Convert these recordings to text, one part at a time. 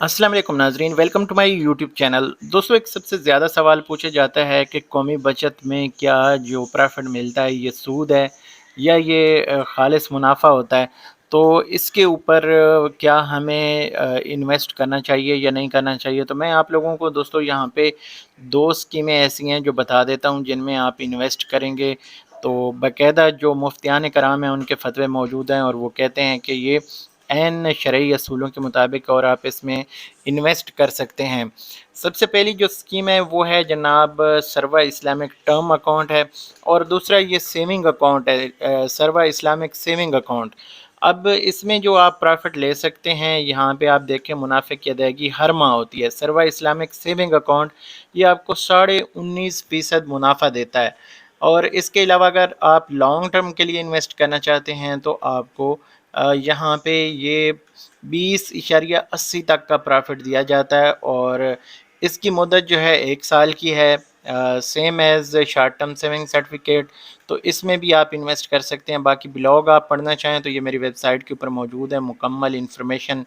अस्सलाम वालेकुम नाजरीन, welcome to my YouTube channel. दोस्तों, एक सबसे ज़्यादा सवाल पूछा जाता है कि कौमी बचत में क्या जो प्रॉफिट मिलता है ये सूद है या ये खालिस मुनाफा होता है। तो इसके ऊपर क्या हमें इन्वेस्ट करना चाहिए या नहीं करना चाहिए। तो मैं आप लोगों को दोस्तों यहाँ पे दो स्कीमें ऐसी हैं जो बता देता हूँ जिनमें आप इन्वेस्ट करेंगे तो बाकायदा जो मुफ्तियान कराम हैं उनके फतवे मौजूद हैं और वो कहते हैं कि ये एन शरई असूलों के मुताबिक और आप इसमें इन्वेस्ट कर सकते हैं। सबसे पहली जो स्कीम है वो है जनाब सर्वा इस्लामिक टर्म अकाउंट है और दूसरा ये सेविंग अकाउंट है, सर्वा इस्लामिक सेविंग अकाउंट। अब इसमें जो आप प्रॉफिट ले सकते हैं, यहाँ पे आप देखें मुनाफे की अदायगी हर माह होती है। सर्वा इस्लामिक सेविंग अकाउंट ये आपको 19.5% मुनाफा देता है और इसके अलावा अगर आप लॉन्ग टर्म के लिए इन्वेस्ट करना चाहते हैं तो आपको यहाँ पे ये 20.80 तक का प्रॉफिट दिया जाता है और इसकी मुद्दत जो है 1 साल की है, same as short term saving certificate. तो इसमें भी आप इन्वेस्ट कर सकते हैं। बाकी ब्लॉग आप पढ़ना चाहें तो ये मेरी वेबसाइट के ऊपर मौजूद है, मुकम्मल इन्फॉर्मेशन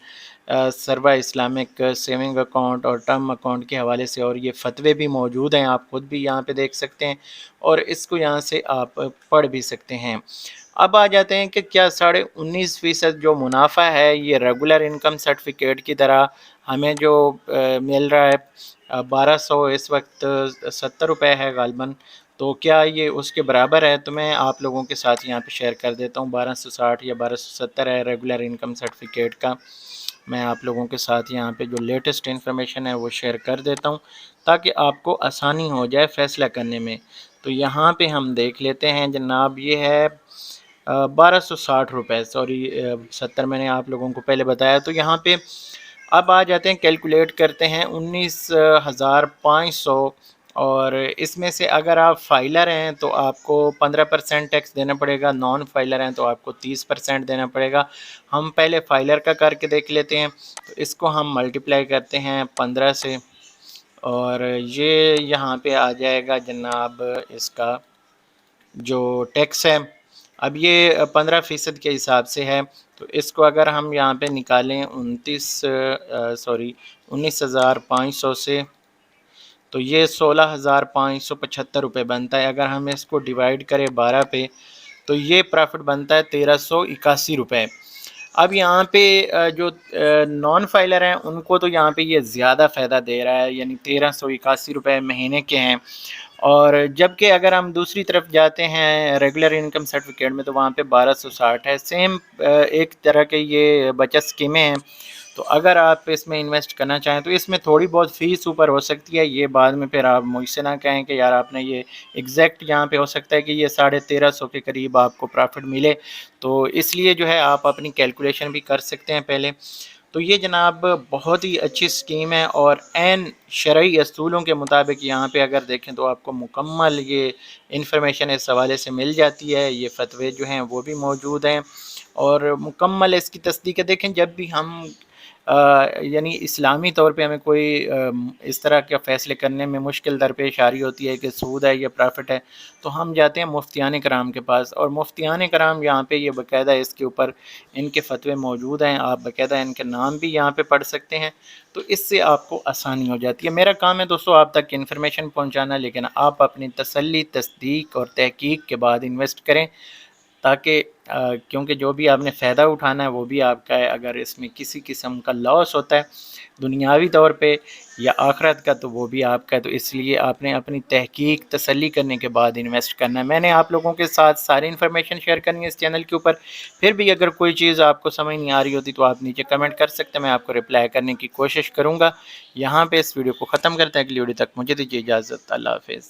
सर्वा इस्लामिक सेविंग अकाउंट और टर्म अकाउंट के हवाले से, और ये फतवे भी मौजूद हैं, आप ख़ुद भी यहाँ पे देख सकते हैं और इसको यहाँ से आप पढ़ भी सकते हैं। अब आ जाते हैं कि क्या 19.5% जो मुनाफा है ये रेगुलर इनकम सर्टिफिकेट की तरह हमें जो मिल रहा है 1200 इस वक्त 70 रुपये है गालबन, तो क्या ये उसके बराबर है। तो मैं आप लोगों के साथ यहाँ पे शेयर कर देता हूँ 1260 या 1270 है रेगुलर इनकम सर्टिफिकेट का। मैं आप लोगों के साथ यहाँ पे जो लेटेस्ट इन्फॉर्मेशन है वो शेयर कर देता हूँ ताकि आपको आसानी हो जाए फ़ैसला करने में। तो यहाँ पे हम देख लेते हैं जनाब, ये है 1260 रुपये, सॉरी 70 मैंने आप लोगों को पहले बताया। तो यहाँ पे अब आ जाते हैं, कैलकुलेट करते हैं 19,500 और इसमें से अगर आप फाइलर हैं तो आपको 15% टैक्स देना पड़ेगा, नॉन फाइलर हैं तो आपको 30% देना पड़ेगा। हम पहले फाइलर का करके देख लेते हैं। तो इसको हम मल्टीप्लाई करते हैं 15 से और ये यहाँ पे आ जाएगा जनाब इसका जो टैक्स है। अब ये 15% के हिसाब से है तो इसको अगर हम यहाँ पे निकालें 19,500 से तो ये 16,575 रुपये बनता है। अगर हम इसको डिवाइड करें 12 पे तो ये प्रॉफिट बनता है 1381 रुपये। अब यहाँ पे जो नॉन फाइलर हैं उनको तो यहाँ पे ये ज़्यादा फ़ायदा दे रहा है, यानी 1381 रुपये महीने के हैं। और जबकि अगर हम दूसरी तरफ जाते हैं रेगुलर इनकम सर्टिफिकेट में तो वहाँ पे 1260 है। सेम एक तरह के ये बचत स्कीमें हैं। तो अगर आप इसमें इन्वेस्ट करना चाहें तो इसमें थोड़ी बहुत फ़ीस ऊपर हो सकती है, ये बाद में फिर आप मुझसे ना कहें कि यार आपने ये एग्जैक्ट, यहाँ पे हो सकता है कि ये 1350 के करीब आपको प्रॉफिट मिले। तो इसलिए जो है आप अपनी कैलकुलेशन भी कर सकते हैं पहले। तो ये जनाब बहुत ही अच्छी स्कीम है और एन शरई असूलों के मुताबिक यहाँ पे अगर देखें तो आपको मुकम्मल ये इन्फॉर्मेशन इस हवाले से मिल जाती है। ये फतवे जो हैं वो भी मौजूद हैं और मुकम्मल इसकी तस्दीक है। देखें, जब भी हम यानी इस्लामी तौर पे हमें कोई इस तरह के फ़ैसले करने में मुश्किल दरपेश आ रही होती है कि सूद है या प्रॉफिट है, तो हम जाते हैं मुफ्तियान कराम के पास और मुफ्तियान कराम यहाँ पे ये बाकायदा इसके ऊपर इनके फतवे मौजूद हैं। आप बाकायदा इनके नाम भी यहाँ पे पढ़ सकते हैं। तो इससे आपको आसानी हो जाती है। मेरा काम है दोस्तों आप तक इन्फॉर्मेशन पहुँचाना, लेकिन आप अपनी तसल्ली, तस्दीक और तहकीक के बाद इन्वेस्ट करें ताकि क्योंकि जो भी आपने फ़ायदा उठाना है वो भी आपका है। अगर इसमें किसी किस्म का लॉस होता है दुनियावी तौर पे या आखिरत का तो वो भी आपका है। तो इसलिए आपने अपनी तहकीक, तसल्ली करने के बाद इन्वेस्ट करना है। मैंने आप लोगों के साथ सारी इन्फॉर्मेशन शेयर करनी है इस चैनल के ऊपर। फिर भी अगर कोई चीज़ आपको समझ नहीं आ रही होती तो आप नीचे कमेंट कर सकते हैं, मैं आपको रिप्लाई करने की कोशिश करूँगा। यहाँ पर इस वीडियो को ख़त्म करते हैं, अगली वीडियो तक मुझे दीजिए इजाज़त। अल्लाह हाफ़िज़।